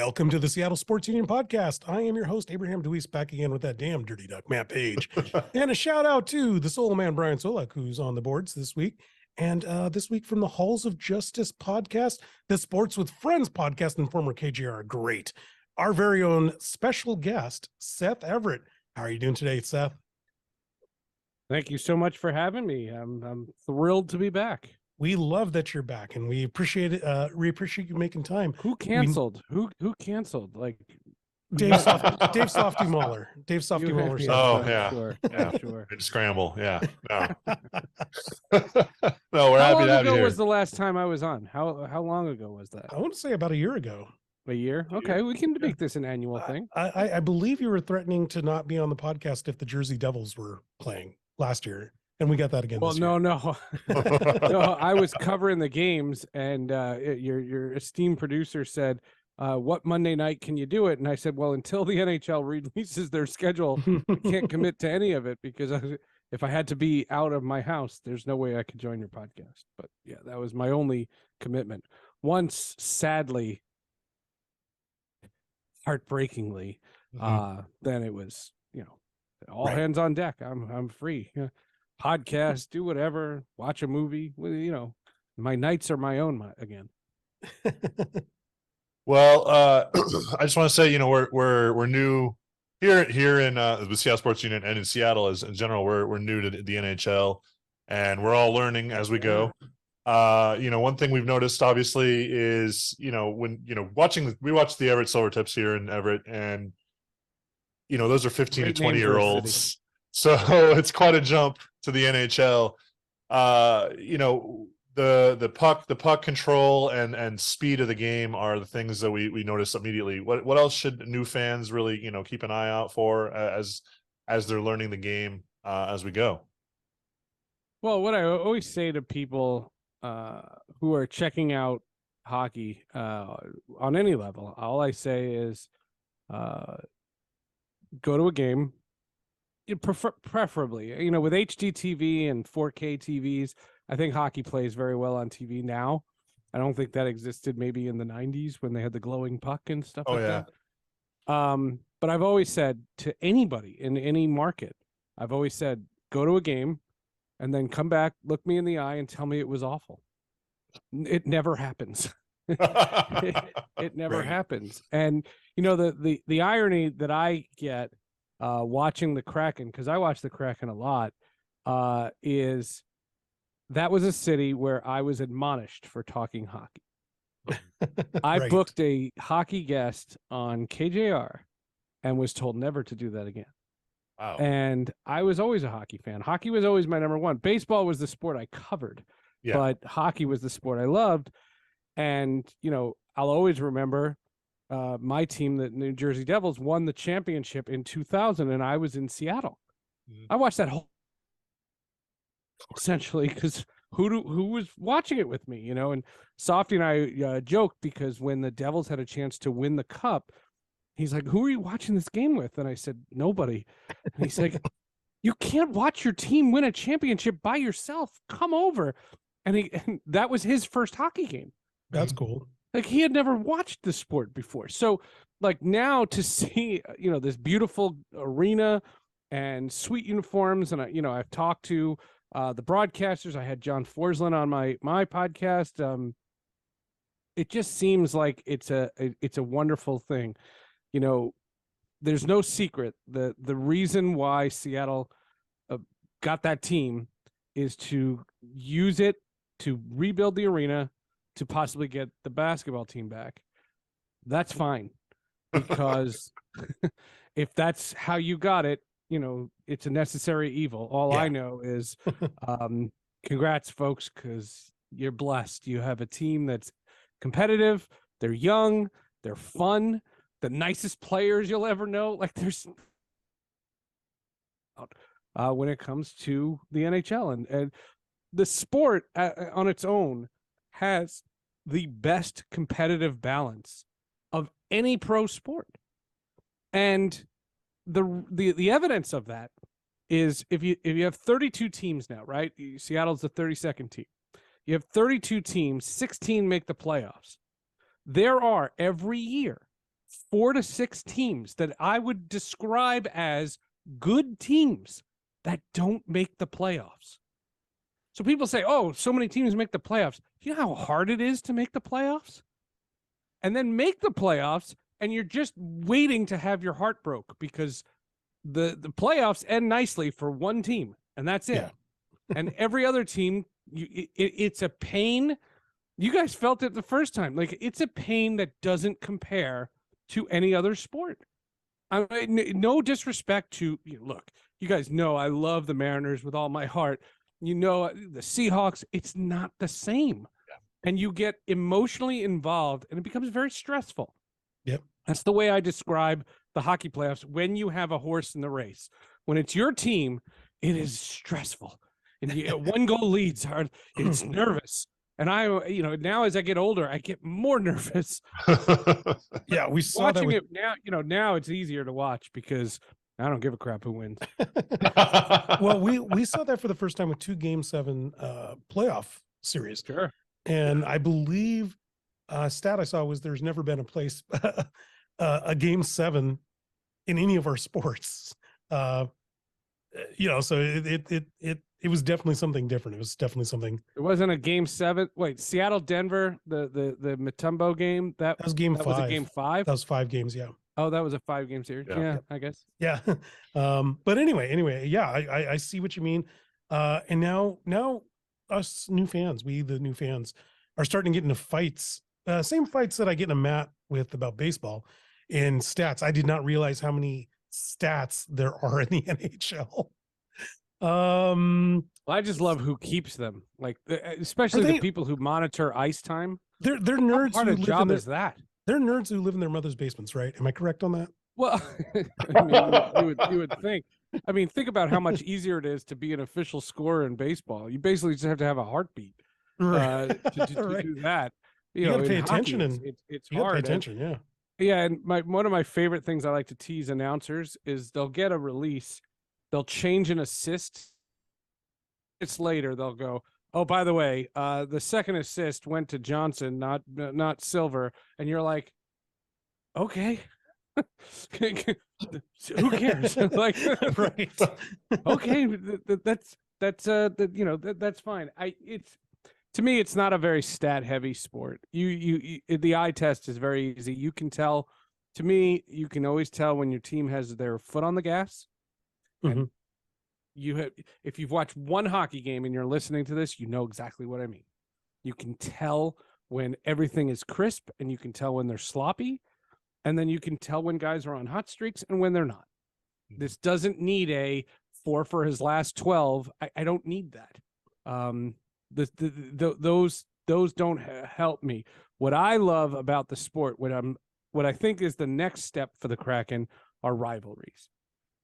Welcome to the Seattle Sports Union podcast. I am your host, Abraham DeWeese, back again with that damn dirty duck, Matt Paige. And a shout out to the soul man, Brian Solack, who's on the boards this week. And this week from the Halls of Justice podcast, the Sports with Friends podcast, and former KJR great, our very own special guest, Seth Everett. How are you doing today, Seth? Thank you so much for having me. I'm thrilled to be back. We love that you're back, and we appreciate it. We appreciate you making time. Who canceled? Who canceled? Like Dave Softy Mahler. Dave Softy Mahler. Oh yeah, sure. Yeah. Sure. Big scramble. Yeah. No, How we're happy long to have you ago here. was the last time I was on? How long ago was that? I want to say about a year ago. A year? Okay, we can make this an annual thing. I believe you were threatening to not be on the podcast if the Jersey Devils were playing last year, and we got that again. Well, this year. no. I was covering the games, and your esteemed producer said, "What Monday night can you do it?" And I said, "Well, until the NHL releases their schedule, I can't commit to any of it because if I had to be out of my house, there's no way I could join your podcast." But yeah, that was my only commitment. Once, sadly, heartbreakingly, then it was, all Right. hands on deck. I'm free. Podcast, do whatever, watch a movie. Well, my nights are my own again. Well, I just want to say, we're new here in the Seattle Sports Union and in Seattle as in general. We're new to the NHL, and we're all learning as we go. One thing we've noticed obviously is, when we watch the Everett Silvertips here in Everett, and those are 15 Great to name for a 20-year-olds. So it's quite a jump to the NHL. The puck control and speed of the game are the things that we notice immediately. What else should new fans really keep an eye out for as they're learning the game as we go? Well, what I always say to people who are checking out hockey on any level, all I say is go to a game. Preferably, with HD TV and 4K TVs, I think hockey plays very well on TV now. I don't think that existed maybe in the 90s when they had the glowing puck and stuff that. But I've always said to anybody in any market, I've always said, go to a game and then come back, look me in the eye and tell me it was awful. It never happens. It never happens. And, the irony that I get watching the Kraken, because I watch the Kraken a lot, is that was a city where I was admonished for talking hockey. I Right. booked a hockey guest on KJR and was told never to do that again. Wow. And I was always a hockey fan. Hockey was always my number one. Baseball was the sport I covered, but hockey was the sport I loved. And, I'll always remember my team, the New Jersey Devils, won the championship in 2000, and I was in Seattle. I watched that whole essentially because who was watching it with me, and Softy and I joked because when the Devils had a chance to win the cup, he's like, "Who are you watching this game with?" And I said, "Nobody." And he's like, "You can't watch your team win a championship by yourself. Come over." And that was his first hockey game. That's cool. Like, he had never watched the sport before. So, like, now to see, this beautiful arena and sweet uniforms, and I've talked to the broadcasters. I had John Forsland on my podcast. It just seems like it's a wonderful thing. There's no secret. The reason why Seattle got that team is to use it to rebuild the arena, to possibly get the basketball team back. That's fine, because if that's how you got it, it's a necessary evil. All I know is congrats, folks, because you're blessed. You have a team that's competitive, they're young, they're fun, the nicest players you'll ever know. Like, there's when it comes to the NHL, and the sport on its own has the best competitive balance of any pro sport. And the evidence of that is if you have 32 teams now, right? Seattle's the 32nd team. You have 32 teams, 16 make the playoffs. There are every year 4 to 6 teams that I would describe as good teams that don't make the playoffs. So people say, oh, so many teams make the playoffs. You know how hard it is to make the playoffs? And then make the playoffs, and you're just waiting to have your heart broke because the playoffs end nicely for one team, and that's it. Yeah. And every other team, it's a pain. You guys felt it the first time. Like, it's a pain that doesn't compare to any other sport. I mean, no disrespect to, look, you guys know I love the Mariners with all my heart. You know, the Seahawks, it's not the same. Yeah. And you get emotionally involved, and it becomes very stressful. Yep. That's the way I describe the hockey playoffs when you have a horse in the race. When it's your team, it is stressful. And you get 1-goal leads hard. It's nervous. And I, now as I get older, I get more nervous. Yeah, we saw watching that it now. Now it's easier to watch because I don't give a crap who wins. Well, we saw that for the first time with 2 Game 7 playoff series. Sure. And I believe stat I saw was there's never been a place a Game 7 in any of our sports. So it was definitely something different. It was definitely something. It wasn't a Game 7. Wait, Seattle, Denver, the Mutombo game. That was Game 5. Was a Game 5. That was 5 games. Yeah. Oh, that was a 5-game series. Yeah, I guess. Yeah. But anyway, yeah, I see what you mean. And now us new fans, the new fans, are starting to get into fights. Same fights that I get in a mat with about baseball in stats. I did not realize how many stats there are in the NHL. Well, I just love who keeps them, like especially the people who monitor ice time. They're nerds. What part of job is that? They're nerds who live in their mother's basements, right? Am I correct on that? Well, I mean, you would think. I mean, think about how much easier it is to be an official scorer in baseball. You basically just have to have a heartbeat to right. do that. You got to pay attention, and it's you hard. Pay attention, yeah. Yeah, and one of my favorite things I like to tease announcers is they'll get a release, they'll change an assist. It's later they'll go, oh, by the way, the second assist went to Johnson, not Silver, and you're like, okay. Who cares? Like, right? Okay, that's fine. To me, it's not a very stat heavy sport. The eye test is very easy. You can tell. To me, you can always tell when your team has their foot on the gas. Mm-hmm. And if you've watched one hockey game and you're listening to this, you know exactly what I mean. You can tell when everything is crisp, and you can tell when they're sloppy. And then you can tell when guys are on hot streaks and when they're not. This doesn't need a 4 for his last 12. I don't need that. Those don't help me. What I love about the sport, what I think is the next step for the Kraken, are rivalries.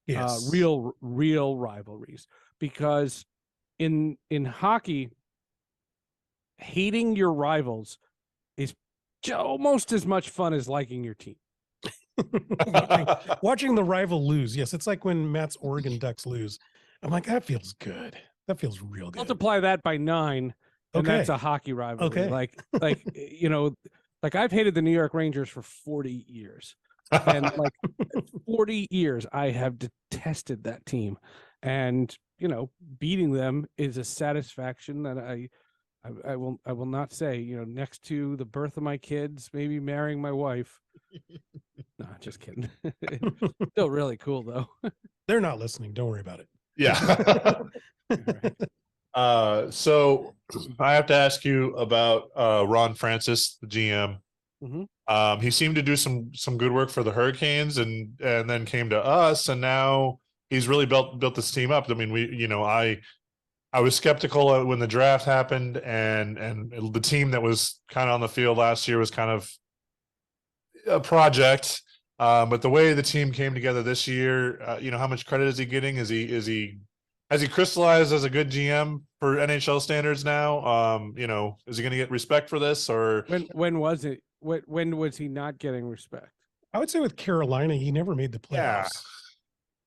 Yes. Real rivalries. Because in hockey, hating your rivals is almost as much fun as liking your team. watching the rival lose. Yes, it's like when Matt's Oregon Ducks lose. I'm like, that feels good. That feels real good. Multiply that by 9, and that's a hockey rivalry. Okay. Like I've hated the New York Rangers for 40 years. And 40 years I have detested that team. And beating them is a satisfaction that I will not say, next to the birth of my kids, maybe marrying my wife. No, just kidding. Still really cool though. They're not listening. Don't worry about it. Yeah. Right. So I have to ask you about Ron Francis, the GM. Mm-hmm. He seemed to do some good work for the Hurricanes, and then came to us, and now he's really built this team up. I mean, I was skeptical when the draft happened, and the team that was kind of on the field last year was kind of a project. But the way the team came together this year, how much credit is he getting? Has he crystallized as a good GM for NHL standards now? Is he going to get respect for this, or when was it? When was he not getting respect? I would say with Carolina, he never made the playoffs. Yeah.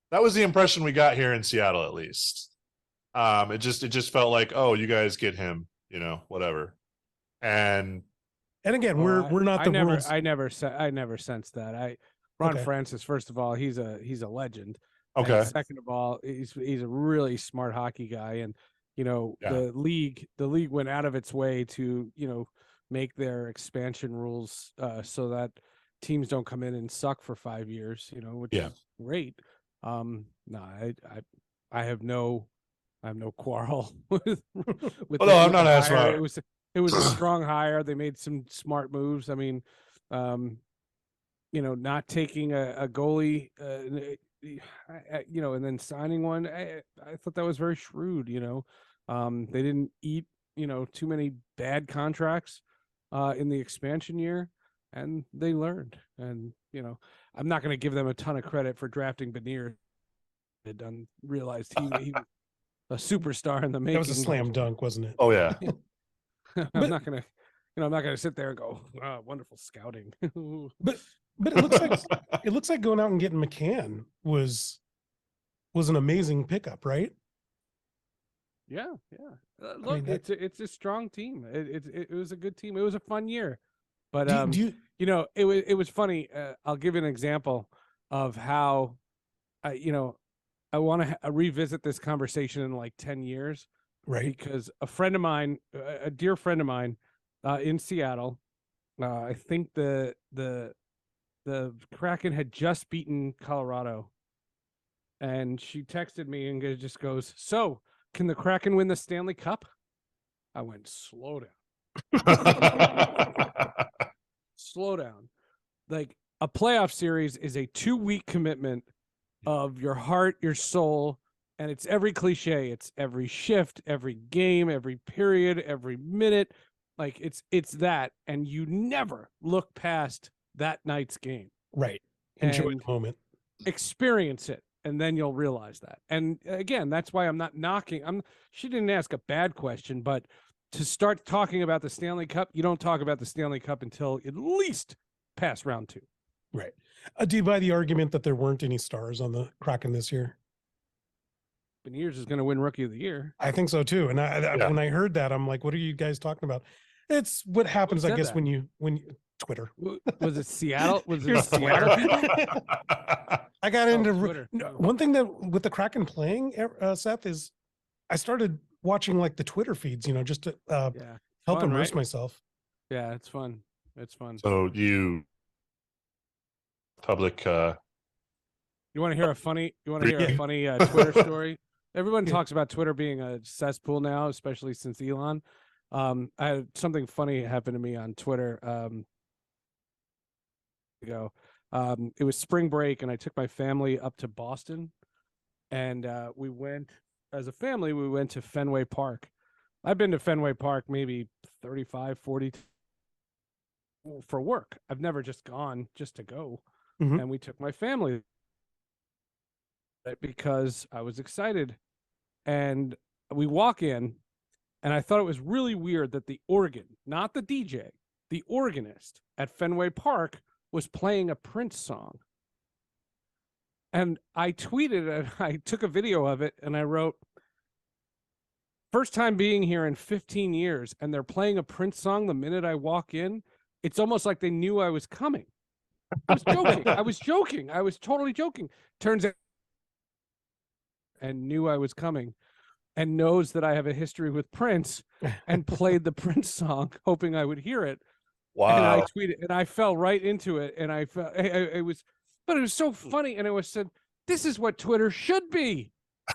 That was the impression we got here in Seattle, at least. It just felt like, oh, you guys get him, whatever. And And again, we're not the world's. I never sensed that. Ron Okay. Francis, first of all, he's a legend. Okay. And second of all, he's a really smart hockey guy, and the league went out of its way to make their expansion rules so that teams don't come in and suck for 5 years. Which is great. No, I have no quarrel with. No, I'm not asking about It was a strong hire. They made some smart moves. I mean, not taking a goalie, and then signing one. I thought that was very shrewd. They didn't eat, too many bad contracts in the expansion year, and they learned. And I'm not going to give them a ton of credit for drafting Beniers. Done realized he was a superstar in the making. That was a slam dunk, wasn't it? Oh yeah. I'm not gonna sit there and go, wonderful scouting. but it looks like going out and getting McCann was an amazing pickup, right? Yeah. Look, it's a strong team. It was a good team. It was a fun year, but it was funny. I'll give you an example of how, I want to revisit this conversation in like 10 years. Right. Because a friend of mine, a dear friend of mine in Seattle, I think the Kraken had just beaten Colorado. And she texted me and just goes, "So, can the Kraken win the Stanley Cup?" I went, "Slow down." Slow down. Like, a playoff series is a 2-week commitment of your heart, your soul, and it's every cliche. It's every shift, every game, every period, every minute. Like, it's that, and you never look past that night's game. Right. Enjoy the moment. Experience it, and then you'll realize that. And again, that's why I'm not knocking. She didn't ask a bad question, but to start talking about the Stanley Cup, you don't talk about the Stanley Cup until at least past round 2. Right. Do you buy the argument that there weren't any stars on the Kraken this year? Beniers is going to win Rookie of the Year. I think so too. And when I heard that, I'm like, what are you guys talking about? It's what happens, I guess, when you Twitter. Was it Seattle? Was it Seattle? I got into Twitter. One thing that with the Kraken playing, Seth, is I started watching like the Twitter feeds, just to help immerse myself. Yeah, it's fun. It's fun. So you public you want to hear a funny Twitter story? Everyone talks about Twitter being a cesspool now, especially since Elon. I had something funny happen to me on Twitter ago. It was spring break, and I took my family up to Boston, and we went as a family. We went to Fenway Park. I've been to Fenway Park maybe 35, 40 for work. I've never just gone just to go. Mm-hmm. And we took my family because I was excited. And we walk in, and I thought it was really weird that the organ, not the DJ, the organist at Fenway Park was playing a Prince song. And I tweeted, and I took a video of it, and I wrote, "First time being here in 15 years, and they're playing a Prince song the minute I walk in. It's almost like they knew I was coming." I was joking. I was totally joking. Turns out, and knew I was coming, and knows that I have a history with Prince, and played the Prince song, hoping I would hear it. Wow. And I tweeted, and I fell right into it, and it was so funny, and it was said, "This is what Twitter should be.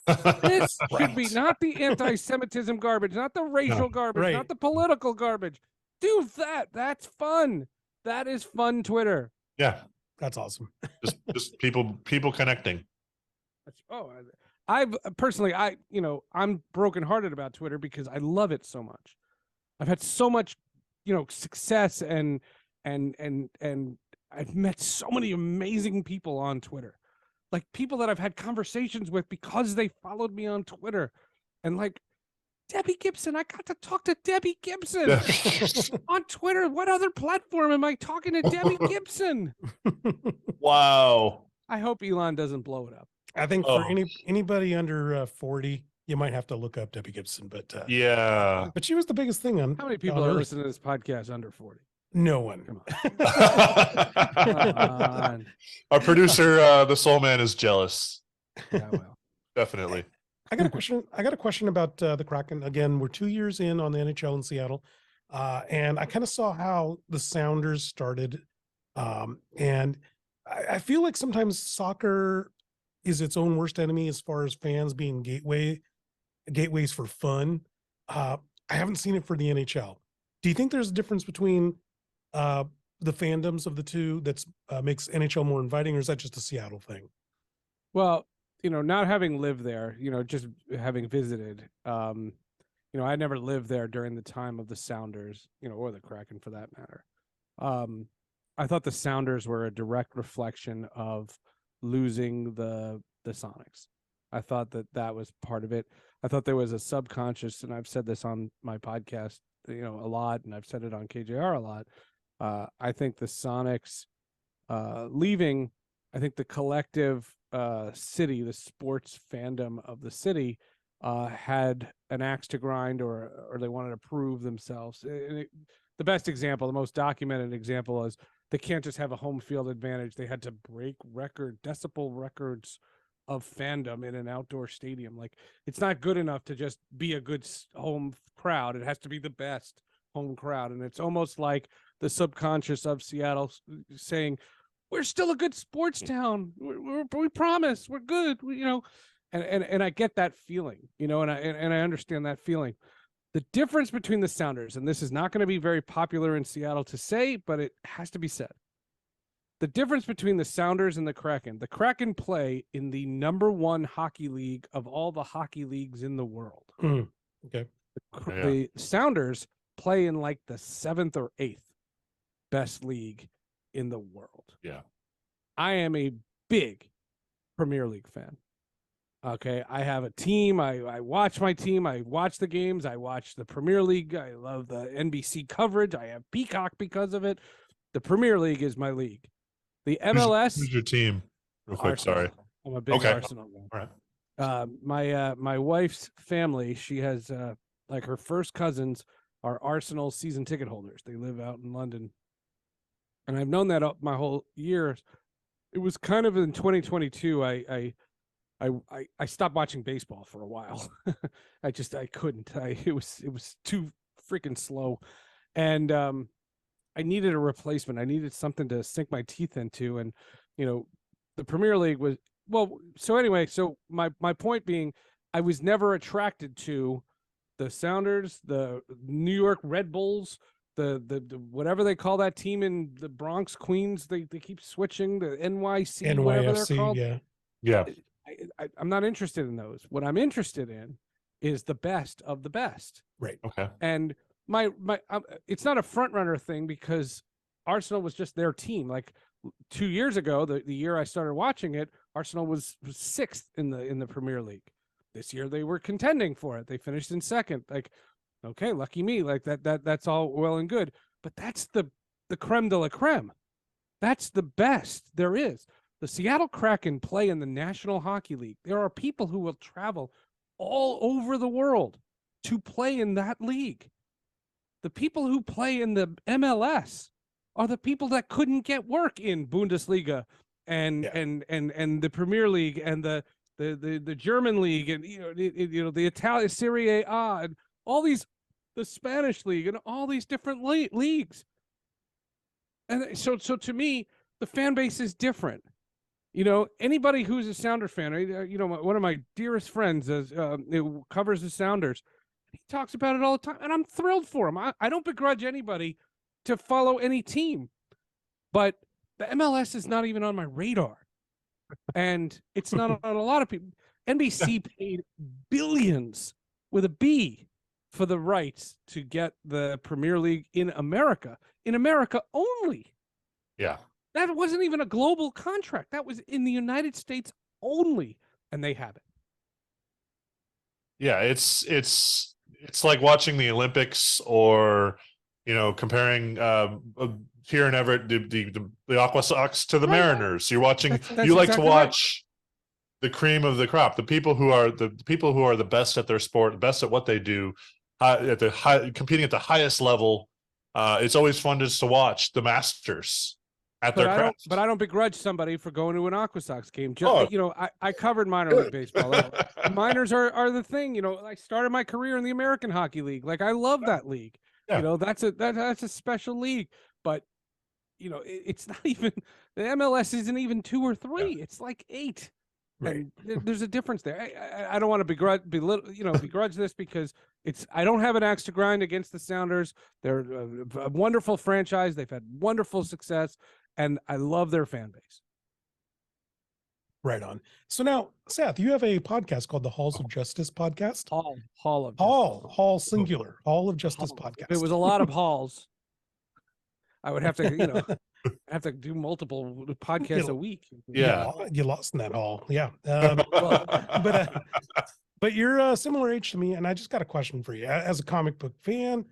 This should be not the anti-Semitism garbage, not the racial garbage, not the political garbage. Do that. That's fun. That is fun Twitter." Yeah, that's awesome. just people connecting. I've personally, I'm brokenhearted about Twitter because I love it so much. I've had so much, success and I've met so many amazing people on Twitter, like people that I've had conversations with because they followed me on Twitter, and like Debbie Gibson. I got to talk to Debbie Gibson on Twitter. What other platform am I talking to Debbie Gibson? Wow. I hope Elon doesn't blow it up. I think for anybody under 40, you might have to look up Debbie Gibson, but yeah. But she was the biggest thing on. How many people are listening to this podcast under 40? No one. Come Our producer, the Soul Man, is jealous. Yeah, well. Definitely. I got a question. I got a question about the Kraken. Again, we're 2 years in on the NHL in Seattle, and I kind of saw how the Sounders started, and I feel like sometimes soccer is its own worst enemy as far as fans being gateways for fun. I haven't seen it for the NHL. Do you think there's a difference between the fandoms of the two that makes NHL more inviting, or is that just a Seattle thing? Well, not having lived there, just having visited, I never lived there during the time of the Sounders, or the Kraken for that matter. I thought the Sounders were a direct reflection of losing the Sonics. I thought that was part of it. I thought there was a subconscious, and I've said this on my podcast, a lot, and I've said it on KJR a lot. I think the Sonics leaving, I think the collective city, the sports fandom of the city, had an axe to grind, or they wanted to prove themselves. The best example, the most documented example, is they can't just have a home field advantage. They had to break decibel records of fandom in an outdoor stadium. Like, it's not good enough to just be a good home crowd. It has to be the best home crowd. And it's almost like the subconscious of Seattle saying, we're still a good sports town. We promise we're good. And I get that feeling, and I understand that feeling. The difference between the Sounders, and this is not going to be very popular in Seattle to say, but it has to be said. The difference between the Sounders and the Kraken play in the #1 hockey league of all the hockey leagues in the world. Okay. The Sounders play in like the 7th or 8th best league in the world. Yeah. I am a big Premier League fan. Okay. I have a team. I watch my team. I watch the games. I watch the Premier League. I love the NBC coverage. I have Peacock because of it. The Premier League is my league. The MLS. Who's your team? Real quick, Arsenal. sorry. I'm a big Arsenal guy. All right. My wife's family, she has like her first cousins are Arsenal season ticket holders. They live out in London. And I've known that up my whole year. It was kind of in 2022. I stopped watching baseball for a while. I couldn't. It was too freaking slow, and I needed a replacement. I needed something to sink my teeth into, and the Premier League was So anyway, my point being, I was never attracted to the Sounders, the New York Red Bulls, the whatever they call that team in the Bronx, Queens. They keep switching, the NYC, whatever they're called. Yeah. I'm not interested in those. What I'm interested in is the best of the best. Right. Okay. And my it's not a front runner thing, because Arsenal was just their team. Like 2 years ago, the year I started watching it, Arsenal was 6th in the Premier League. This year they were contending for it. They finished in 2nd. Like, okay, lucky me. Like that's all well and good. But that's the creme de la creme. That's the best there is. The Seattle Kraken play in the National Hockey League. There are people who will travel all over the world to play in that league. The people who play in the MLS are the people that couldn't get work in Bundesliga and the Premier League and the German league, and the Italian Serie A and all these, the Spanish league and all these different leagues. And so to me, the fan base is different. Anybody who's a Sounder fan, one of my dearest friends who covers the Sounders, he talks about it all the time, and I'm thrilled for him. I don't begrudge anybody to follow any team, but the MLS is not even on my radar, and it's not on a lot of people. NBC paid billions with a B for the rights to get the Premier League in America only. Yeah. That wasn't even a global contract. That was in the United States only, and they have it. Yeah, it's like watching the Olympics, or comparing here in Everett the Aqua Sox to the Mariners. You're watching. You like to watch the cream of the crop, the people who are the best at their sport, the best at what they do, competing at the highest level. it's always fun just to watch the masters at their craft. But I don't begrudge somebody for going to an Aqua Sox game. Oh. You know, I covered minor league baseball. The minors are the thing. You know, I started my career in the American Hockey League. Like, I love that league. Yeah. You know, that's a special league. But you know, it's not even, the MLS isn't even 2 or 3. Yeah. It's like 8. Right. And there's a difference there. I don't want to begrudge this because I don't have an axe to grind against the Sounders. They're a wonderful franchise. They've had wonderful success, and I love their fan base. Right on. So now, Seth, you have a podcast called the Halls of Justice podcast. Hall singular. Hall of Justice podcast. It was a lot of halls. I would have to, have to do multiple podcasts a week. Yeah, you lost in that hall. Yeah, but you're a similar age to me, and I just got a question for you. As a comic book fan,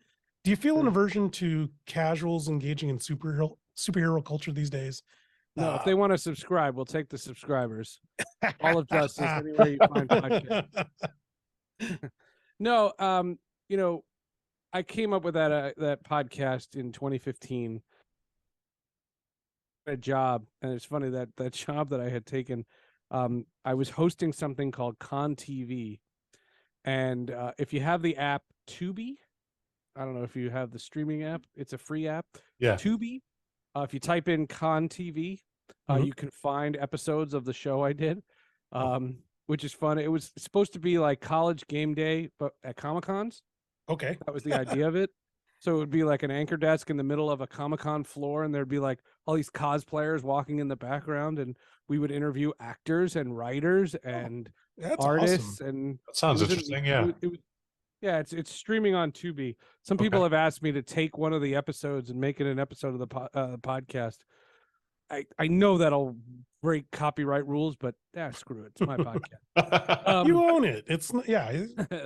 do you feel an aversion to casuals engaging in superhero culture these days? No, if they want to subscribe, we'll take the subscribers. All of Justice, anywhere you find podcasts. No, I came up with that podcast in 2015. A job, and it's funny that job that I had taken, I was hosting something called Con TV, and if you have the app Tubi, I don't know if you have the streaming app. It's a free app. Yeah, Tubi. If you type in Con TV, you can find episodes of the show I did, which is fun. It was supposed to be like College Game Day, but at Comic-Cons. Okay. That was the idea of it. So it would be like an anchor desk in the middle of a Comic-Con floor, and there'd be like all these cosplayers walking in the background, and we would interview actors and writers and artists. Awesome. And that sounds interesting. It's streaming on Tubi. Some people have asked me to take one of the episodes and make it an episode of the podcast. I know that'll break copyright rules, but screw it. It's my podcast. You own it. It's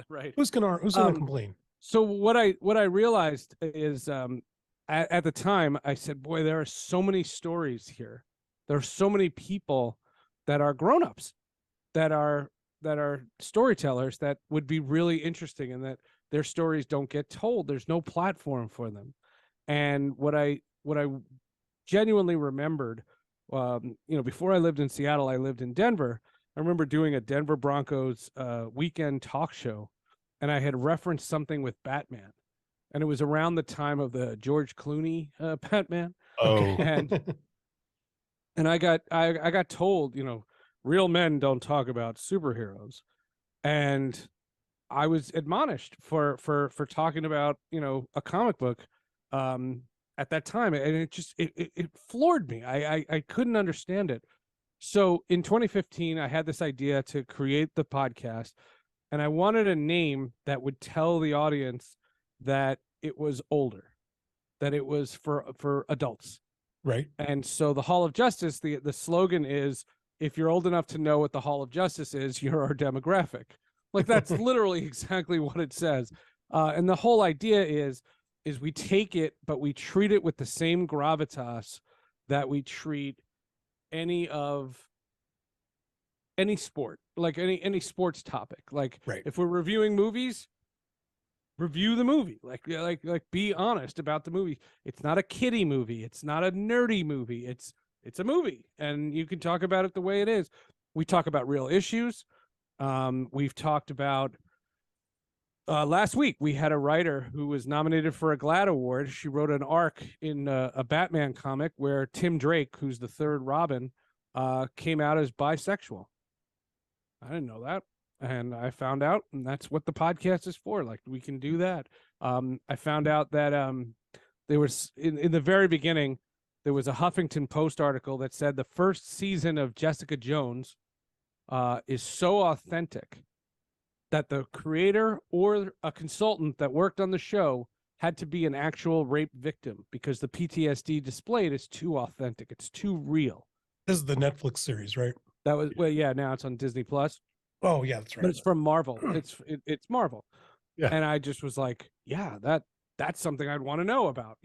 right. Who's gonna complain? So what I realized is at the time I said, boy, there are so many stories here. There are so many people that are grown-ups that are storytellers that would be really interesting, and that their stories don't get told. There's no platform for them. And what I genuinely remembered, before I lived in Seattle, I lived in Denver. I remember doing a Denver Broncos weekend talk show, and I had referenced something with Batman, and it was around the time of the George Clooney Batman. Oh, and I got told, real men don't talk about superheroes, and I was admonished for talking about a comic book at that time, and it floored me. I couldn't understand it. So in 2015, I had this idea to create the podcast. And I wanted a name that would tell the audience that it was older, that it was for adults. Right. And so the Hall of Justice, the slogan is, if you're old enough to know what the Hall of Justice is, you're our demographic. Like, that's literally exactly what it says. And the whole idea is we take it, but we treat it with the same gravitas that we treat any sport, like any sports topic. Like, if we're reviewing movies, review the movie. Like be honest about the movie. It's not a kiddie movie. It's not a nerdy movie. It's a movie, and you can talk about it the way it is. We talk about real issues. We've talked about last week we had a writer who was nominated for a GLAAD award. She wrote an arc in a Batman comic where Tim Drake, who's the third Robin, came out as bisexual. I didn't know that, and I found out, and that's what the podcast is for. Like, we can do that. I found out that there was in the very beginning, there was a Huffington Post article that said the first season of Jessica Jones is so authentic that the creator or a consultant that worked on the show had to be an actual rape victim, because the PTSD displayed is too authentic. It's too real. This is the Netflix series, right? That was now it's on Disney Plus. Oh yeah, that's right. But it's from Marvel. It's Marvel. Yeah. And I just was like, yeah, that's something I'd want to know about.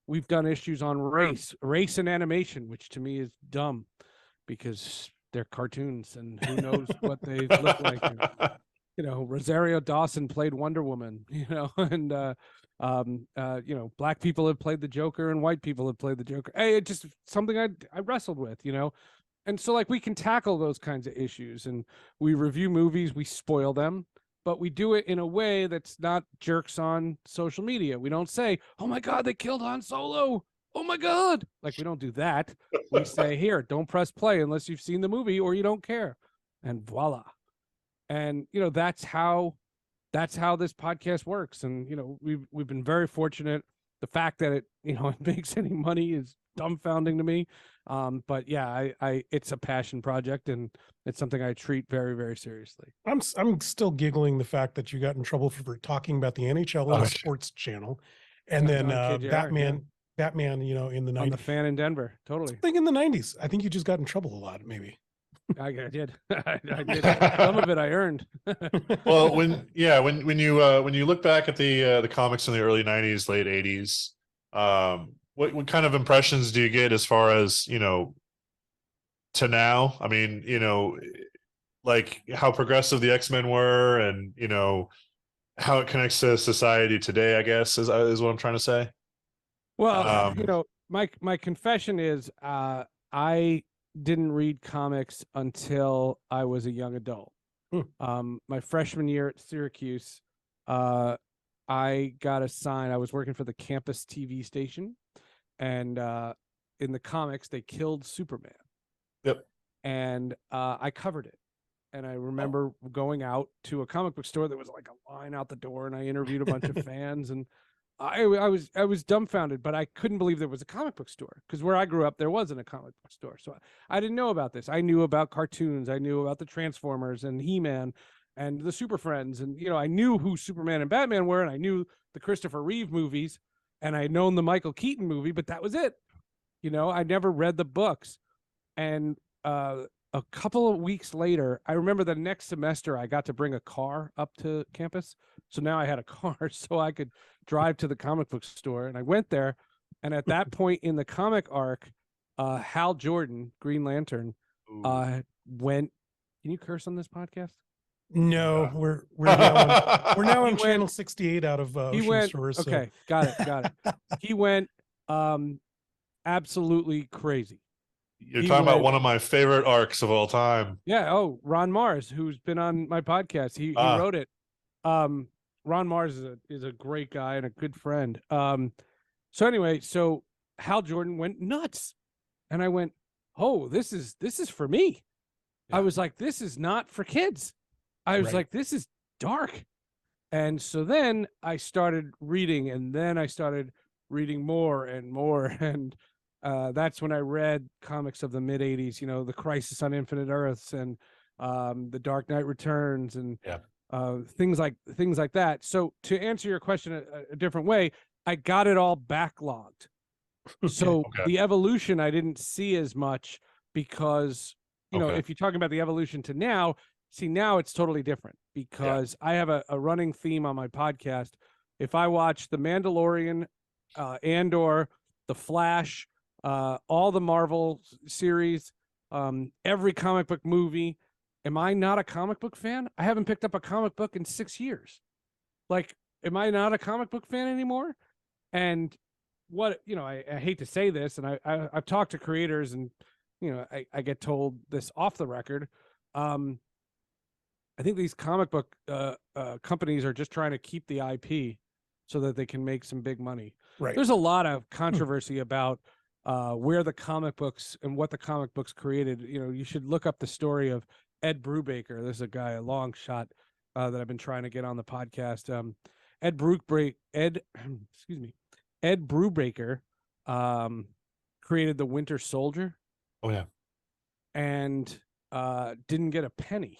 We've done issues on race and animation, which to me is dumb because they're cartoons and who knows what they look like. Rosario Dawson played Wonder Woman, and black people have played the Joker and white people have played the Joker. Hey, it's just something I wrestled with, and so like we can tackle those kinds of issues, and we review movies, we spoil them, but we do it in a way that's not jerks on social media. We don't say, "Oh my God, they killed Han Solo." Oh my God. Like, we don't do that. We say, here, don't press play unless you've seen the movie or you don't care. And voila. And, that's how this podcast works. And, we've been very fortunate. The fact that it makes any money is dumbfounding to me. But yeah, it's a passion project, and it's something I treat very, very seriously. I'm still giggling the fact that you got in trouble for talking about the NHL on a sports channel. And then KJR, Batman, in the 90s. On the Fan in Denver, totally. I think in the 90s. I think you just got in trouble a lot, maybe. I did. I did. Some of it I earned. Well, when you look back at the comics in the early 90s, late 80s, what kind of impressions do you get as far as, to now? I mean, like how progressive the X-Men were, and, how it connects to society today, I guess, is what I'm trying to say. Well, my confession is I didn't read comics until I was a young adult. My freshman year at Syracuse, I got assigned. I was working for the campus TV station, and in the comics, they killed Superman. Yep. And I covered it. And I remember going out to a comic book store. There was like a line out the door, and I interviewed a bunch of fans, and I was dumbfounded, but I couldn't believe there was a comic book store, because where I grew up, there wasn't a comic book store. So I didn't know about this. I knew about cartoons. I knew about the Transformers and He-Man and the Super Friends. And, I knew who Superman and Batman were, and I knew the Christopher Reeve movies, and I'd known the Michael Keaton movie, but that was it. I never read the books. And a couple of weeks later, I remember the next semester I got to bring a car up to campus. So now I had a car so I could drive to the comic book store. And I went there. And at that point in the comic arc, Hal Jordan, Green Lantern, went. Can you curse on this podcast? No, we're now on channel 68 out of Ocean Shores. So. Okay, got it. He went absolutely crazy. You're talking about one of my favorite arcs of all time. Yeah. Oh, Ron Mars, who's been on my podcast. He wrote it. Ron Mars is a great guy and a good friend. So anyway, so Hal Jordan went nuts, and I went, "Oh, this is for me." Yeah. I was like, "This is not for kids." I was like, "This is dark." And so then I started reading, and then I started reading more and more, and that's when I read comics of the mid 80s, the Crisis on Infinite Earths, and the Dark Knight Returns, and things like that. So to answer your question a different way, I got it all backlogged. So the evolution I didn't see as much, because if you're talking about the evolution to now, now it's totally different, because I have a running theme on my podcast. If I watch The Mandalorian, Andor, The Flash, all the Marvel series, every comic book movie, am I not a comic book fan? I haven't picked up a comic book in 6 years. Like, am I not a comic book fan anymore? And what, I hate to say this, and I've talked to creators, and, I get told this off the record. I think these comic book companies are just trying to keep the IP so that they can make some big money. Right. There's a lot of controversy about where the comic books and what the comic books created. You should look up the story of Ed Brubaker. There's a guy, a long shot, that I've been trying to get on the podcast. Ed Brubaker created the Winter Soldier. Oh yeah. And didn't get a penny.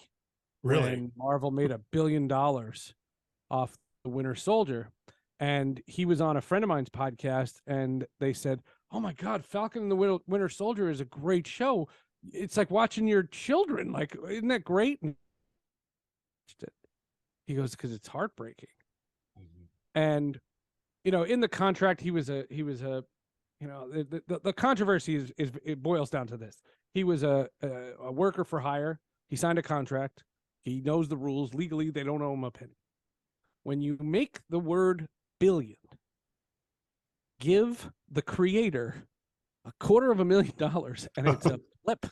Really? When Marvel made $1 billion off the Winter Soldier. And he was on a friend of mine's podcast, and they said, "Oh my God, Falcon and the Winter Soldier is a great show. It's like watching your children. Like, isn't that great?" And he goes, "Because it's heartbreaking." Mm-hmm. And, in the contract, he was the controversy is it boils down to this. He was a worker for hire. He signed a contract. He knows the rules. Legally, they don't owe him a penny. When you make the word billion, give the creator $250,000 and it's a flip.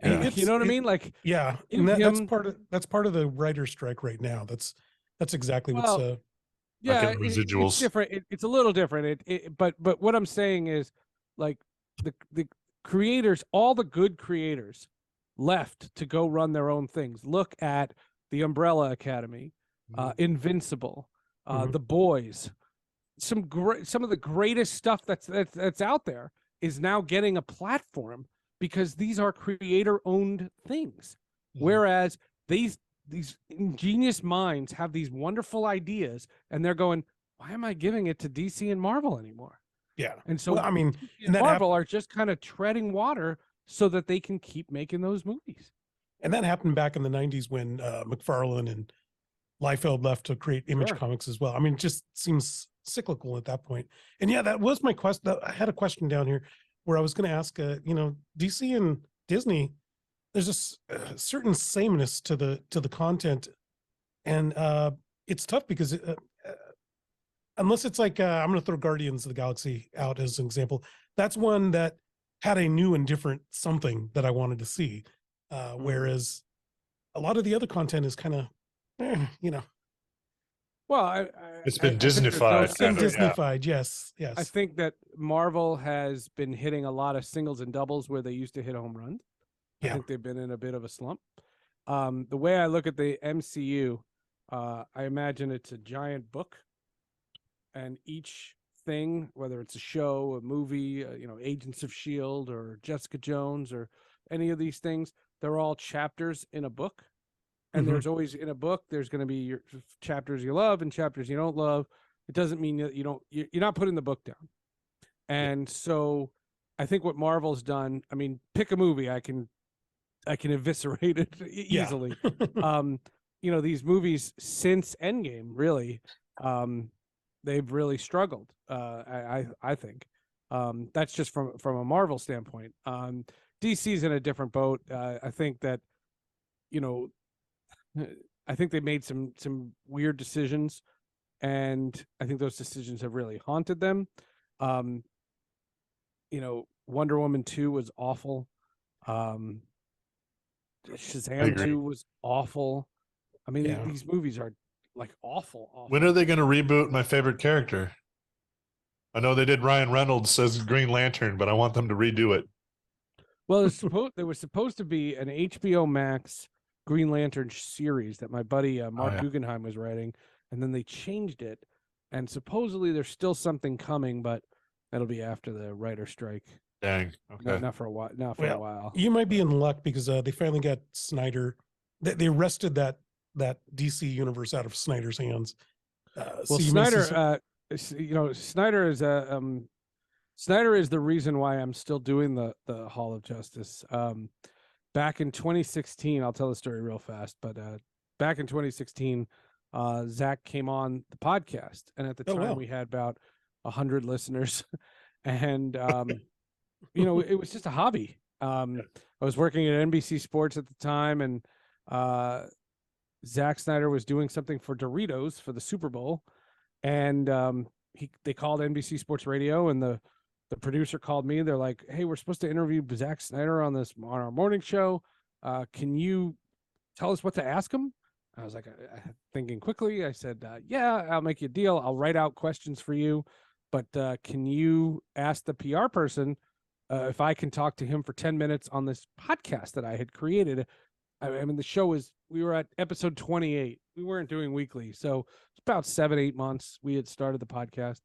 And you know what I mean? Like, yeah, and that's part of the writer's strike right now. That's exactly what's yeah, residuals. it's different. It's a little different. But what I'm saying is, like, the creators, all the good creators left to go run their own things. Look at the Umbrella Academy, Invincible, The Boys. Some of the greatest stuff that's out there is now getting a platform because these are creator-owned things. Whereas these ingenious minds have these wonderful ideas, and they're going, "Why am I giving it to DC and Marvel anymore?" Yeah, and so I mean, Marvel are just kind of treading water so that they can keep making those movies. And that happened back in the '90s when McFarlane and Liefeld left to create Image Comics as well. I mean, it just seems cyclical at that point. And yeah, that was my question. I had a question down here where I was going to ask, DC and Disney, there's a certain sameness to the content, and it's tough because unless it's like I'm going to throw Guardians of the Galaxy out as an example. That's one that had a new and different something that I wanted to see, whereas a lot of the other content is kind of, Well, it's been Disneyfied. It's been Disneyfied, yes. I think that Marvel has been hitting a lot of singles and doubles where they used to hit home runs. I think they've been in a bit of a slump. The way I look at the MCU, I imagine it's a giant book, and each thing, whether it's a show, a movie, Agents of S.H.I.E.L.D. or Jessica Jones or any of these things, they're all chapters in a book. And there's always, in a book, there's going to be your chapters you love and chapters you don't love. It doesn't mean that you're not putting the book down. And so I think what Marvel's done, I mean, pick a movie, I can eviscerate it easily. These movies since Endgame, really, they've really struggled. I think that's just from a Marvel standpoint. DC's in a different boat. I think that, I think they made some weird decisions, and I think those decisions have really haunted them. Wonder Woman 2 was awful. Shazam 2 was awful. I mean, these movies are like awful. When are they going to reboot my favorite character? I know they did Ryan Reynolds as Green Lantern, but I want them to redo it. Well, there was supposed to be an HBO Max Green Lantern series that my buddy Mark Guggenheim was writing, and then they changed it, and supposedly there's still something coming, but that'll be after the writer strike. Dang. Okay. Not for a while. Not for a while. You might be in luck because they finally got Snyder. They wrested that DC universe out of Snyder's hands. Well, Snyder, Snyder is Snyder is the reason why I'm still doing the Hall of Justice. Back in 2016, I'll tell the story real fast, but back in 2016, Zach came on the podcast, and at the time we had about 100 listeners, and it was just a hobby. I was working at NBC Sports at the time, and Zack Snyder was doing something for Doritos for the Super Bowl, and they called NBC Sports Radio, and the producer called me. They're like, "Hey, we're supposed to interview Zack Snyder on our morning show. Can you tell us what to ask him?" I was like, thinking quickly. I said, "Yeah, I'll make you a deal. I'll write out questions for you, but can you ask the PR person if I can talk to him for 10 minutes on this podcast that I had created?" I mean, we were at episode 28. We weren't doing weekly, so it's about 7-8 months we had started the podcast.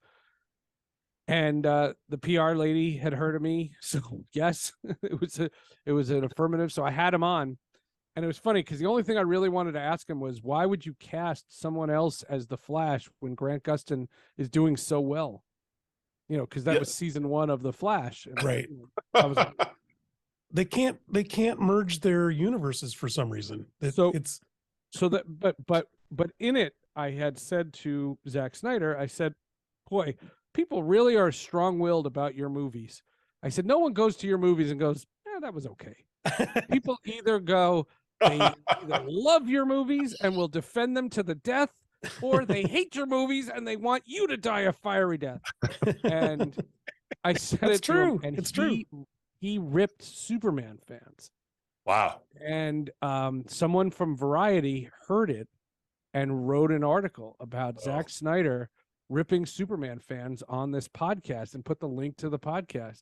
And the PR lady had heard of me, so yes, it was an affirmative. So I had him on, and it was funny because the only thing I really wanted to ask him was, why would you cast someone else as the Flash when Grant Gustin is doing so well? Because that was season 1 of the Flash, and right? They can't merge their universes for some reason. But in it, I had said to Zack Snyder, I said, "Boy, people really are strong-willed about your movies." I said, "No one goes to your movies and goes, that was okay." People either go, They either love your movies and will defend them to the death, or they hate your movies and they want you to die a fiery death. And I said That's it to him, true. and It's true. He ripped Superman fans. Wow. And someone from Variety heard it and wrote an article about Zack Snyder ripping Superman fans on this podcast and put the link to the podcast.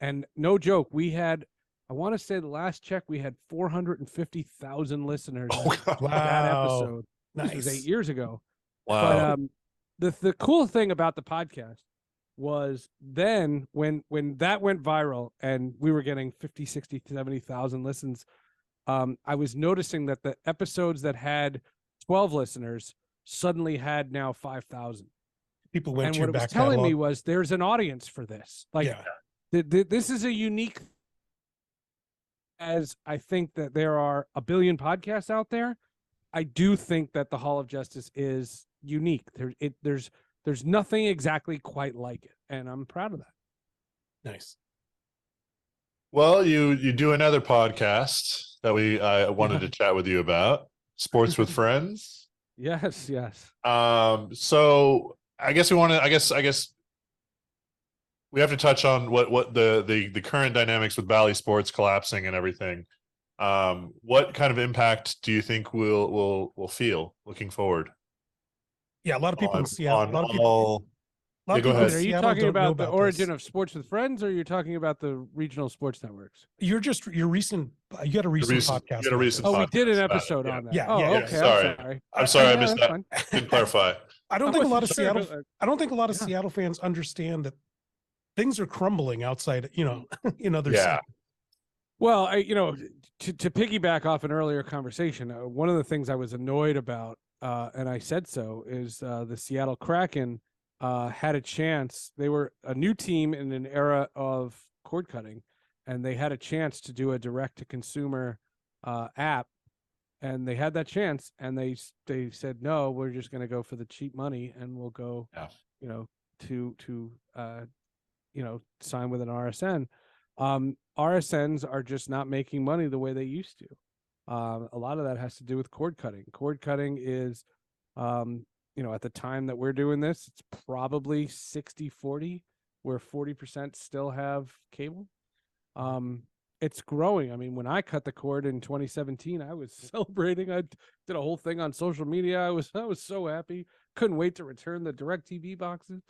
And no joke, we had, I want to say the last check, we had 450,000 listeners God. to that episode. Nice. This was 8 years ago. Wow. But the cool thing about the podcast was then when that went viral and we were getting 50, 60, 70,000 listens, I was noticing that the episodes that had 12 listeners suddenly had now 5,000. People went And to what your it was back telling me catalog. was there's an audience for this. Like, Yeah. this is a unique, as I think that there are a billion podcasts out there. I do think that the Hall of Justice is unique. There's nothing exactly quite like it, and I'm proud of that. Nice. Well, you do another podcast that I wanted to chat with you about, Sports with Friends. Yes. So I guess we have to touch on what the current dynamics with Bally Sports collapsing and everything. What kind of impact do you think we'll feel looking forward? Yeah, a lot of people in On- Seattle. on A lot of people. all- A lot Yeah, of go people in ahead. Are you Seattle talking don't know about the origin this. of Sports with Friends, or you're talking about the regional sports networks? Your recent. You had a recent podcast. you had a about recent this. Oh, we did an podcast about it, episode yeah. on that. Yeah, Oh, yeah, okay. sorry. I'm sorry. I'm sorry, I Yeah, missed that's that. fine. Didn't clarify. I don't I think a lot of wasn't sure Seattle. about that. I don't think a lot of Yeah. Seattle fans understand that things are crumbling outside. In other Yeah. cities. Well, to piggyback off an earlier conversation, one of the things I was annoyed about, and I said so, is the Seattle Kraken had a chance. They were a new team in an era of cord cutting, and they had a chance to do a direct-to-consumer app, and they had that chance, and they said, no, we're just going to go for the cheap money, and we'll go, to sign with an RSN. RSNs are just not making money the way they used to. A lot of that has to do with cord cutting. Cord cutting is, at the time that we're doing this, it's probably 60-40, where 40% still have cable. It's growing. I mean, when I cut the cord in 2017, I was celebrating. I did a whole thing on social media. I was so happy. Couldn't wait to return the DirecTV boxes.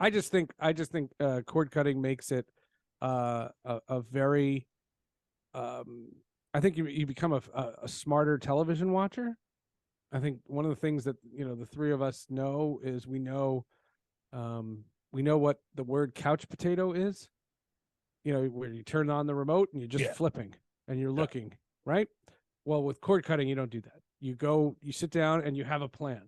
I just think cord cutting makes it a very I think you become a smarter television watcher. I think one of the things that the three of us know is we know what the word couch potato is. Where you turn on the remote and you're just flipping and you're looking, right? Well, with cord cutting, you don't do that. You sit down and you have a plan.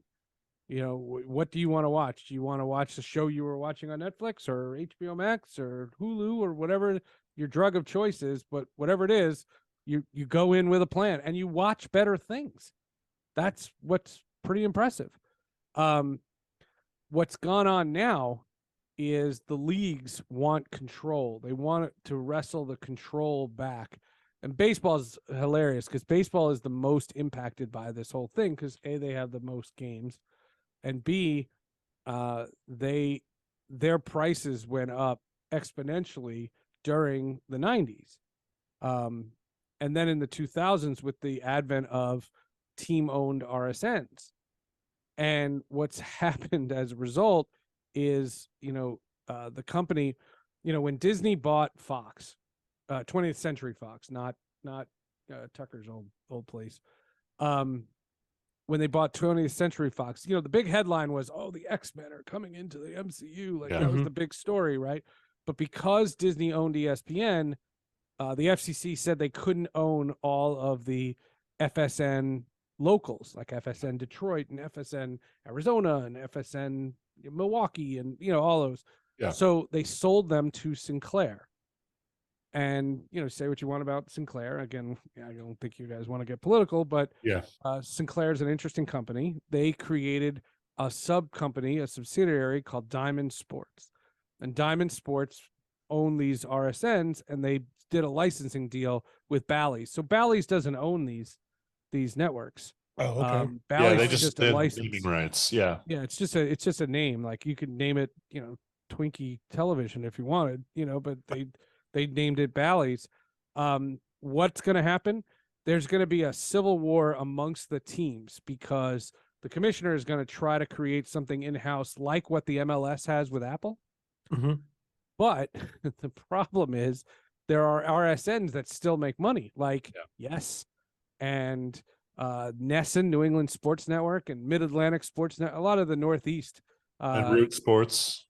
What do you want to watch? Do you want to watch the show you were watching on Netflix or HBO Max or Hulu or whatever your drug of choice is? But whatever it is, you go in with a plan and you watch better things. That's what's pretty impressive. What's gone on now is the leagues want control. They want it to wrestle the control back. And baseball is hilarious because baseball is the most impacted by this whole thing because A, they have the most games, and B, their prices went up exponentially during the 90s. And then in the 2000s with the advent of team-owned RSNs. And what's happened as a result is, the company, when Disney bought Fox, 20th Century Fox, not Tucker's old place. When they bought 20th Century Fox, the big headline was, oh, the X-Men are coming into the MCU. Like that was the big story, right? But because Disney owned ESPN, the FCC said they couldn't own all of the FSN locals, like FSN Detroit and FSN Arizona and FSN Milwaukee and, all those. Yeah. So they sold them to Sinclair. And, say what you want about Sinclair. Again, I don't think you guys want to get political, but Sinclair is an interesting company. They created a sub-company, a subsidiary called Diamond Sports. And Diamond Sports own these RSNs, and they did a licensing deal with Bally's. So Bally's doesn't own these networks. Oh, okay. Bally's they is just a did license. naming rights. Yeah. Yeah, it's just a name. Like you could name it, Twinkie Television if you wanted, but they named it Bally's. What's going to happen? There's going to be a civil war amongst the teams because the commissioner is going to try to create something in-house like what the MLS has with Apple. Mm-hmm. But the problem is there are RSNs that still make money, like Yes and Nesson, New England Sports Network, and Mid-Atlantic Sports Net. A lot of the Northeast. And Root Sports.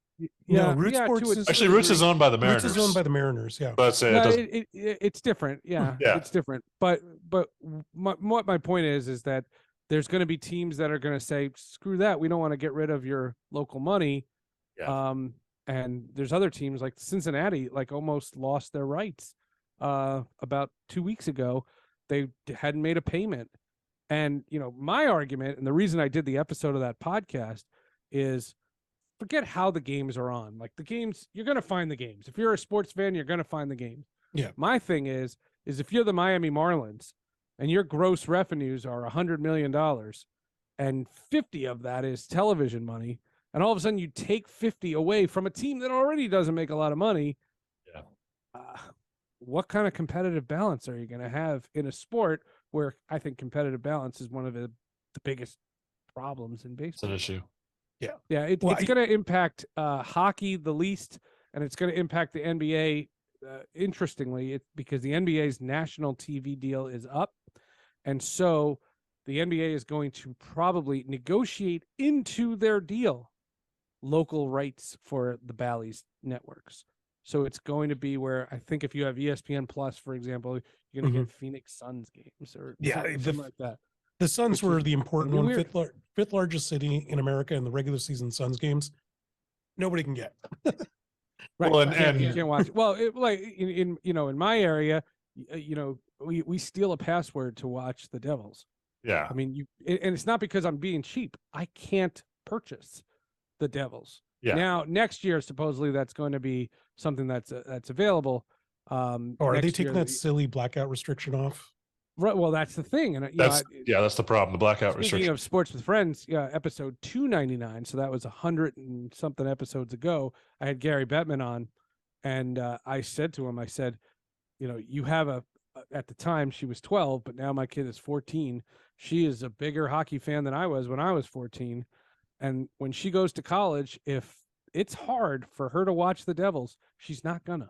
No, Root Sports is Actually Roots is owned by the Mariners. Roots is owned by the Mariners. Yeah, but it's different. Yeah, it's different. But what my point is that there's going to be teams that are going to say, screw that, we don't want to get rid of your local money. Yeah. And there's other teams like Cincinnati, like almost lost their rights about 2 weeks ago. They hadn't made a payment. And, my argument, and the reason I did the episode of that podcast is forget how the games are on. Like the games, you're going to find the games. If you're a sports fan, you're going to find the games. Yeah. My thing is if you're the Miami Marlins and your gross revenues are $100 million and 50 of that is television money, and all of a sudden you take 50 away from a team that already doesn't make a lot of money. Yeah. What kind of competitive balance are you going to have in a sport where I think competitive balance is one of the biggest problems in baseball? It's an issue. Yeah. Yeah. It's going to impact hockey the least, and it's going to impact the NBA. Interestingly, because the NBA's national TV deal is up. And so the NBA is going to probably negotiate into their deal local rights for the Bally's networks. So it's going to be where I think if you have ESPN Plus, for example, you're going to get Phoenix Suns games or something like that. The Suns were the important one, fifth largest city in America in the regular season Suns games. Nobody can get. Right. Well, and you can't watch it. Well, in my area, we steal a password to watch the Devils. Yeah. I mean, and it's not because I'm being cheap. I can't purchase the Devils. Yeah. Now, next year, supposedly that's going to be something that's available. Or are they taking that silly blackout restriction off? Right. Well, that's the thing. And that's the problem. The blackout restriction. Speaking of Sports with Friends, episode 299. So that was 100 and something episodes ago. I had Gary Bettman on, and I said to him, you have at the time she was 12, but now my kid is 14. She is a bigger hockey fan than I was when I was 14. And when she goes to college, if it's hard for her to watch the Devils, she's not gonna.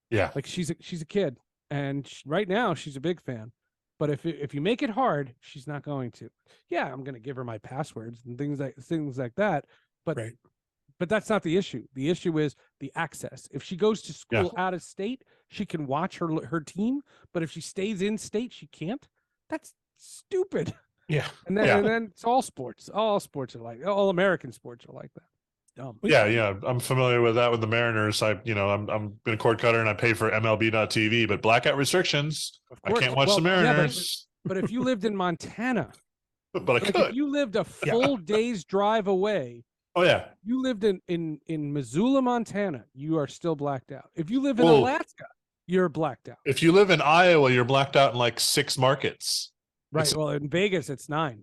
Yeah. Like she's a kid. And right now she's a big fan, but if you make it hard, she's not going to. Yeah, I'm going to give her my passwords and things like that. But but that's not the issue. The issue is the access. If she goes to school out of state, she can watch her team. But if she stays in state, she can't. That's stupid. Yeah. And then it's all sports. All sports are all American sports are like that. Dumb. Yeah, I'm familiar with that with the Mariners. I'm been a cord cutter and I pay for MLB.TV, but blackout restrictions, I can't watch the Mariners. But if you lived in Montana, but I could. If you lived a full day's drive away. Oh yeah. You lived in Missoula, Montana, you are still blacked out. If you live in Alaska, you're blacked out. If you live in Iowa, you're blacked out in like 6 markets. Right. Well, in Vegas, it's 9.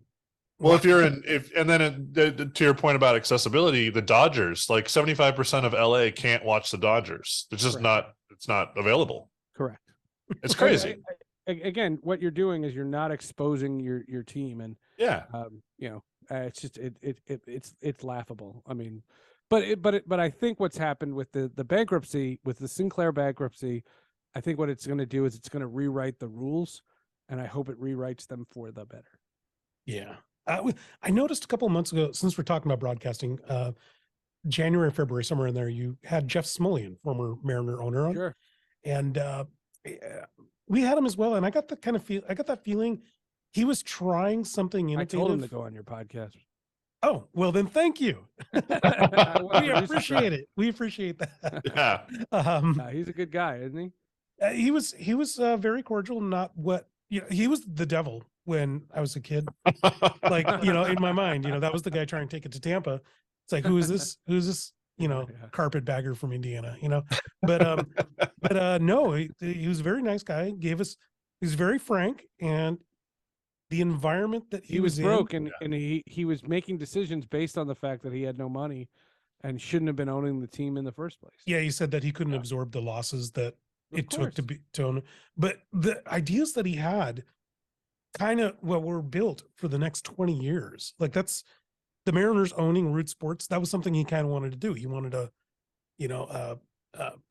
Well, to your point about accessibility, the Dodgers, like 75% of LA can't watch the Dodgers. It's just it's not available. Correct. It's crazy. Again, what you're doing is you're not exposing your team, and it's just it's laughable. I mean, but I think what's happened with the bankruptcy, with the Sinclair bankruptcy, I think what it's going to do is it's going to rewrite the rules, and I hope it rewrites them for the better. Yeah. I noticed a couple of months ago, since we're talking about broadcasting, January, February, somewhere in there, you had Jeff Smullian, former Mariner owner, on. Sure. And we had him as well. And I got that feeling he was trying something innovative. I told him to go on your podcast. Oh, well then thank you. We appreciate it. We appreciate that. Yeah. He's a good guy, isn't he? He was very cordial, not what, he was the devil when I was a kid. Like, in my mind, that was the guy trying to take it to Tampa. It's like, who is this? Who's this? carpetbagger from Indiana, but no, he was a very nice guy. He was very frank, and the environment that he was in, broke, and he was making decisions based on the fact that he had no money and shouldn't have been owning the team in the first place. Yeah, he said that he couldn't absorb the losses that it took to own. But the ideas that he had were built for the next 20 years. Like, that's the Mariners owning Root Sports. That was something he kind of wanted to do. He wanted to,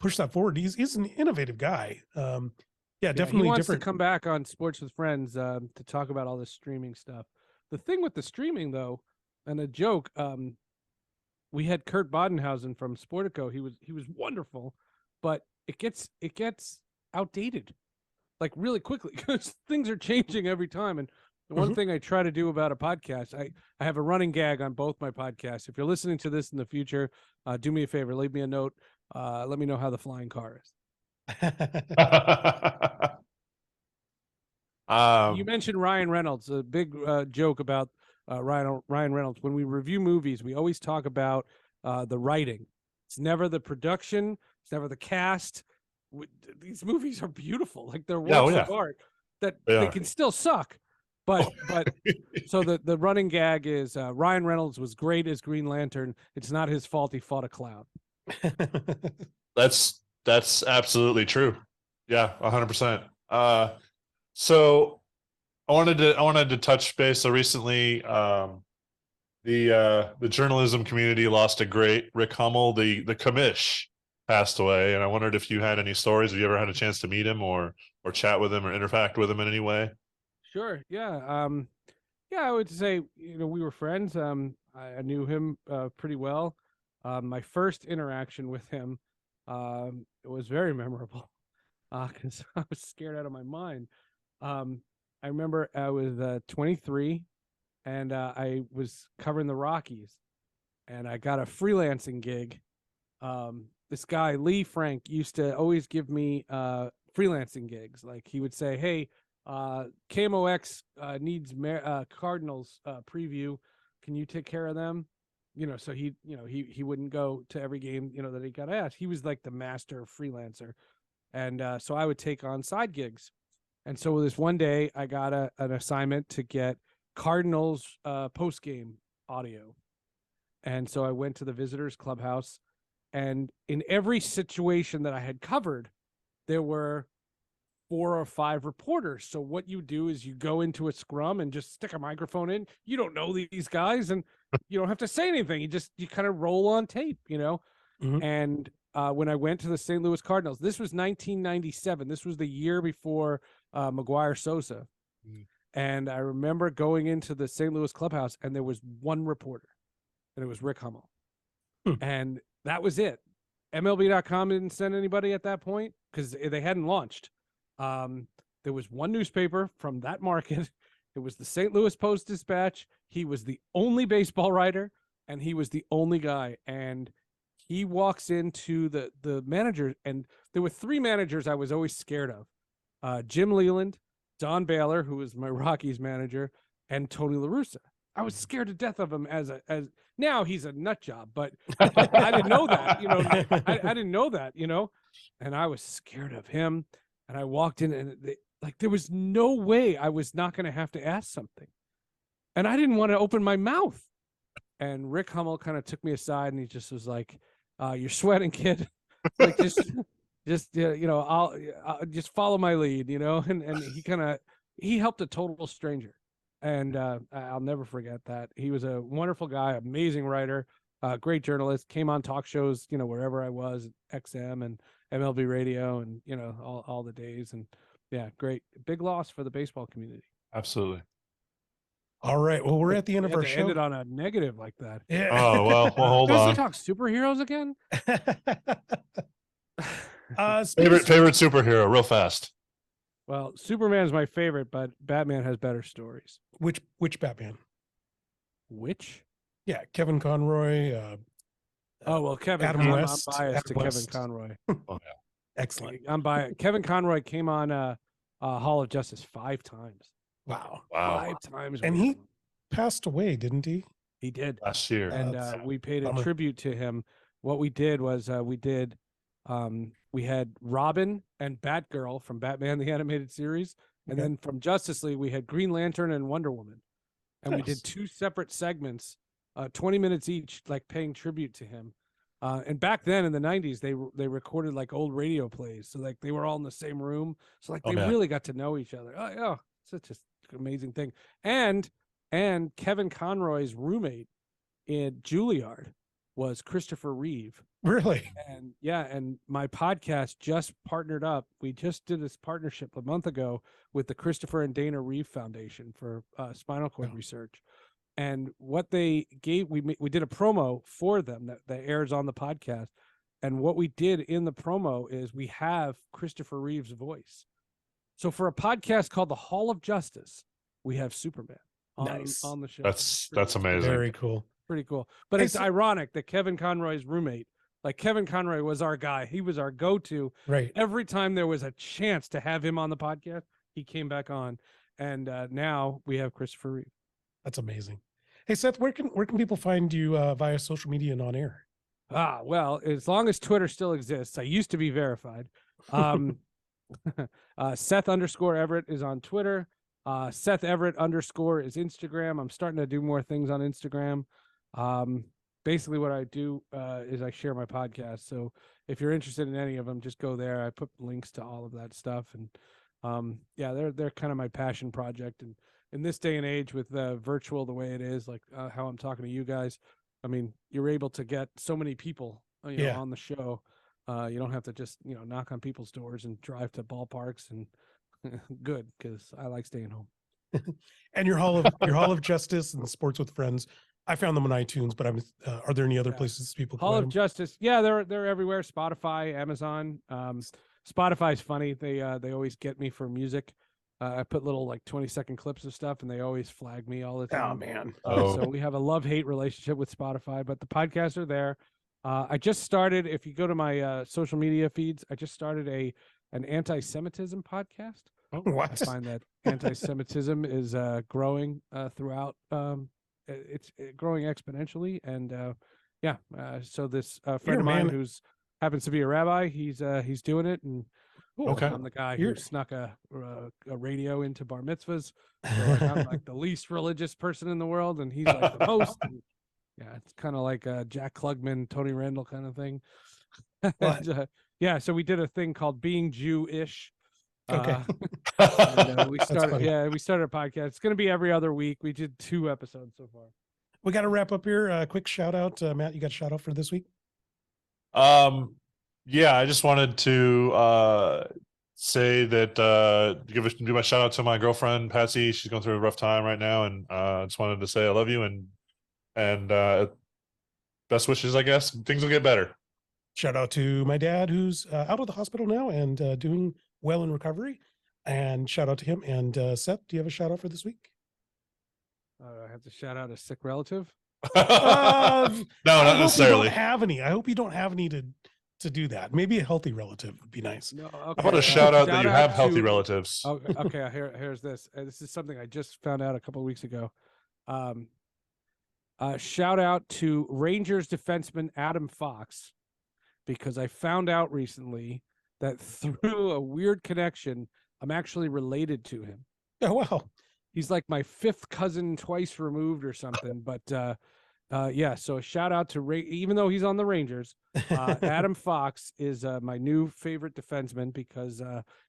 push that forward. He's an innovative guy. Yeah, definitely. He wants different. to come back on Sports with Friends to talk about all this streaming stuff. The thing with the streaming, though, and a joke, we had Kurt Bodenhausen from Sportico. He was wonderful, but it gets outdated, like, really quickly, because things are changing every time. And the one thing I try to do about a podcast, I have a running gag on both my podcasts. If you're listening to this in the future, do me a favor, leave me a note. Let me know how the flying car is. You mentioned Ryan Reynolds. A big joke about Ryan Reynolds. When we review movies, we always talk about the writing. It's never the production. It's never the cast. These movies are beautiful. Like, they're works of art that they can still suck. But so the running gag is Ryan Reynolds was great as Green Lantern. It's not his fault he fought a clown. That's absolutely true. Yeah, 100%. So I wanted to touch base. So recently, the journalism community lost a great Rick Hummel. The commish passed away, and I wondered if you had any stories. Have you ever had a chance to meet him or chat with him or interact with him in any way? Sure. Yeah. I would say, we were friends. I knew him pretty well. My first interaction with him, it was very memorable because I was scared out of my mind. I remember I was 23, and I was covering the Rockies, and I got a freelancing gig. This guy, Lee Frank, used to always give me freelancing gigs. Like, he would say, hey, KMOX needs Cardinals preview. Can you take care of them? So he wouldn't go to every game, that he got asked. He was like the master freelancer. And so I would take on side gigs. And so this one day I got an assignment to get Cardinals post-game audio. And so I went to the visitors clubhouse, and in every situation that I had covered, there were 4 or 5 reporters. So what you do is you go into a scrum and just stick a microphone in. You don't know these guys, and you don't have to say anything. You kind of roll on tape, And when I went to the St. Louis Cardinals, this was 1997. This was the year before McGuire Sosa. And I remember going into the St. Louis clubhouse, and there was one reporter, and it was Rick Hummel. And that was it. MLB.com didn't send anybody at that point because they hadn't launched. There was one newspaper from that market. It was the St. Louis Post-Dispatch. He was the only baseball writer, and he was the only guy. And he walks into the manager, and there were 3 managers I was always scared of. Jim Leland, Don Baylor, who was my Rockies manager, and Tony La Russa. I was scared to death of him as now he's a nut job, but I didn't know that, I didn't know that, and I was scared of him. And I walked in, and there was no way I was not going to have to ask something. And I didn't want to open my mouth. And Rick Hummel kind of took me aside, and he just was like, you're sweating, kid. Like, I'll just follow my lead, and he helped a total stranger. And I'll never forget that. He was a wonderful guy, amazing writer, great journalist, came on talk shows, wherever I was, XM and MLB radio, and, all the days. And yeah, great. Big loss for the baseball community. Absolutely. All right. Well, we're at the end of our show. Ended on a negative like that. Yeah. Oh, well, hold on. We talk superheroes again? Favorite superhero, real fast. Well, Superman's my favorite, but Batman has better stories. Which Batman? Which? Yeah, Kevin Conroy. Kevin. Adam West. I'm biased Adam to West. Kevin Conroy. Oh, yeah. Excellent. I'm biased. Kevin Conroy came on Hall of Justice 5 times. Wow. 5 times. And he passed away, didn't he? He did last year. And we paid a tribute to him what we did was we had Robin and Batgirl from Batman the Animated Series, and then from Justice League we had Green Lantern and Wonder Woman, and we did 2 separate segments, 20 minutes each, like paying tribute to him. And back then in the 90s, they recorded like old radio plays, so like they were all in the same room, so like they really got to know each other. Oh, such an amazing thing. And Kevin Conroy's roommate in Juilliard was Christopher Reeve. Really? And my podcast just partnered up. We just did this partnership a month ago with the Christopher and Dana Reeve Foundation for spinal cord research. And what they gave, we did a promo for them that airs on the podcast. And what we did in the promo is we have Christopher Reeve's voice. So for a podcast called The Hall of Justice, we have Superman on the show. That's amazing. Very cool. Pretty cool. But it's ironic that Kevin Conroy's roommate, like Kevin Conroy was our guy. He was our go-to. Right. Every time there was a chance to have him on the podcast, he came back on. And now we have Christopher Reeve. That's amazing. Hey, Seth, where can people find you via social media and on air? Well, as long as Twitter still exists, I used to be verified. Seth _Everett is on Twitter. Seth Everett _ is Instagram. I'm starting to do more things on Instagram. Basically what I do is I share my podcast. So if you're interested in any of them, just go there. I put links to all of that stuff. And they're kind of my passion project. And in this day and age with virtual the way it is, like how I'm talking to you guys, I mean, you're able to get so many people know, on the show. You don't have to just, knock on people's doors and drive to ballparks, and good, because I like staying home. And your Hall of Justice and Sports with Friends, I found them on iTunes, but are there any other places people can Hall find of them? Justice? Yeah, they're everywhere. Spotify, Amazon. Spotify's funny. They always get me for music. I put little like 20-second clips of stuff, and they always flag me all the time. Oh man! So we have a love-hate relationship with Spotify, but the podcasts are there. I just started. If you go to my social media feeds, I just started an anti-Semitism podcast. What? I find that anti-Semitism is growing throughout. It's growing exponentially, and so this friend of mine who's happens to be a rabbi, he's doing it, and I'm the guy who snuck a radio into bar mitzvahs. So I'm like the least religious person in the world, and he's like the most. And, it's kind of like a Jack Klugman, Tony Randall kind of thing. And, so we did a thing called Being Jew-ish. Okay. And, we started a podcast. It's going to be every other week. We did 2 episodes so far. We got to wrap up here. Quick shout out, Matt. You got a shout out for this week? I just wanted to say that do my shout out to my girlfriend Patsy. She's going through a rough time right now, and just wanted to say I love you and best wishes. I guess things will get better. Shout out to my dad, who's out of the hospital now and doing well in recovery. And shout out to him. And Seth, do you have a shout out for this week? I have to shout out a sick relative. No, not necessarily. I hope you don't have any to do that. Maybe a healthy relative would be nice. No, okay. How about a shout out that you have healthy relatives? Okay, here's this. This is something I just found out a couple of weeks ago. Shout out to Rangers defenseman Adam Fox, because I found out recently that through a weird connection, I'm actually related to him. Oh, wow. He's like my 5th cousin twice removed or something. But so a shout out to even though he's on the Rangers, Adam Fox is my new favorite defenseman, because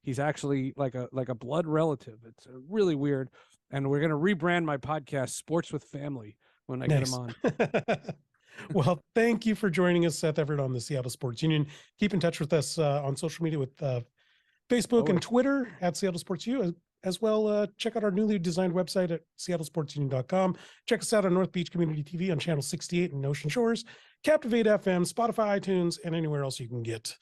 he's actually like a blood relative. It's really weird. And we're going to rebrand my podcast Sports with Family when I get him on. Well, thank you for joining us, Seth Everett, on the Seattle Sports Union. Keep in touch with us on social media with Facebook and Twitter at Seattle Sports U. As well, check out our newly designed website at seattlesportsunion.com. Check us out on North Beach Community TV on Channel 68 in Ocean Shores, Captivate FM, Spotify, iTunes, and anywhere else you can get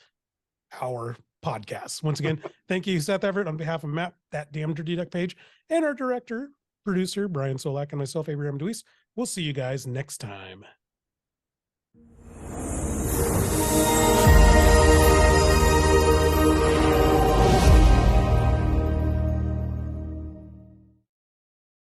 our podcasts. Once again, thank you, Seth Everett, on behalf of Matt, that damn Dirty Duck Page, and our director, producer, Brian Solack, and myself, Abraham DeWeese. We'll see you guys next time.